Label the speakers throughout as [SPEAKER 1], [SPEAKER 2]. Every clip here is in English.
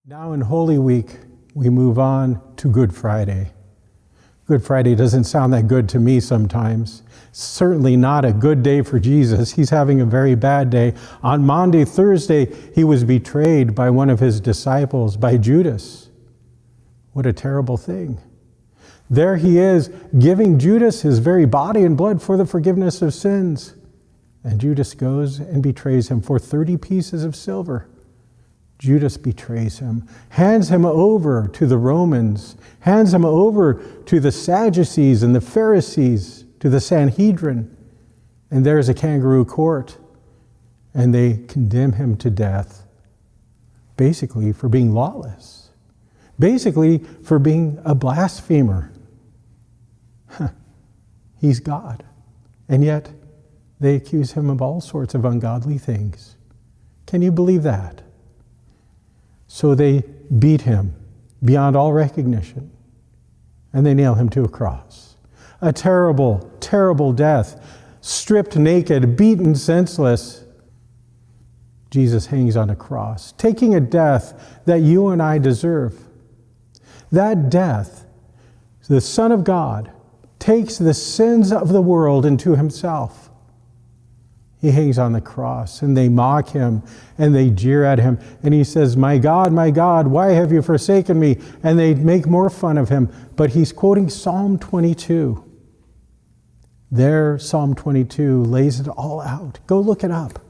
[SPEAKER 1] Now in Holy Week, we move on to Good Friday. Good Friday doesn't sound that good to me sometimes. Certainly not a good day for Jesus. He's having a very bad day. On Maundy, Thursday, he was betrayed by one of his disciples, by Judas. What a terrible thing. There he is, giving Judas his very body and blood for the forgiveness of sins. And Judas goes and betrays him for 30 pieces of silver. Judas betrays him, hands him over to the Romans, hands him over to the Sadducees and the Pharisees, to the Sanhedrin. And there's a kangaroo court, and they condemn him to death, basically for being lawless, basically for being a blasphemer. He's God, and yet they accuse him of all sorts of ungodly things. Can you believe that? So they beat him beyond all recognition, and they nail him to a cross. A terrible, terrible death. Stripped naked, beaten senseless, Jesus hangs on a cross, taking a death that you and I deserve. That death, the Son of God takes the sins of the world into himself. He hangs on the cross, and they mock him, and they jeer at him, and he says, my God, why have you forsaken me?" And they make more fun of him, but he's quoting Psalm 22. There, Psalm 22 lays it all out. Go look it up.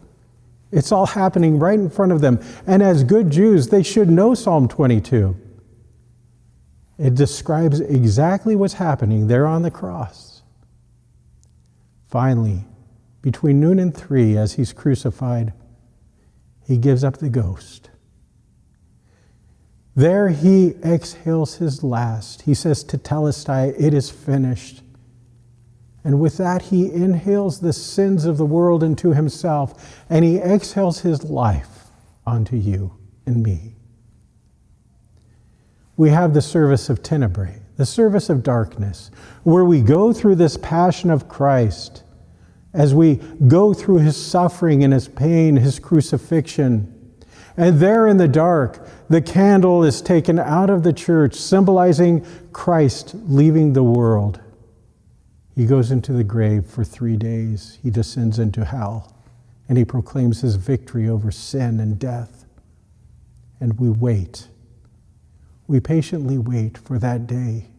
[SPEAKER 1] It's all happening right in front of them, and as good Jews, they should know Psalm 22. It describes exactly what's happening there on the cross. Finally, between noon and 3, as he's crucified, he gives up the ghost. There he exhales his last. He says tetelestai, it is finished. And with that, he inhales the sins of the world into himself, and he exhales his life onto you and me. We have the service of tenebrae, the service of darkness, where we go through this passion of Christ, as we go through his suffering and his pain, his crucifixion. And there in the dark, the candle is taken out of the church, symbolizing Christ leaving the world. He goes into the grave for 3 days. He descends into hell, and he proclaims his victory over sin and death. And we wait. We patiently wait for that day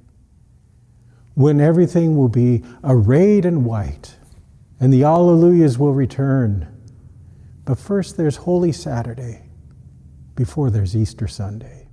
[SPEAKER 1] when everything will be arrayed in white, and the Alleluias will return. But first there's Holy Saturday before there's Easter Sunday.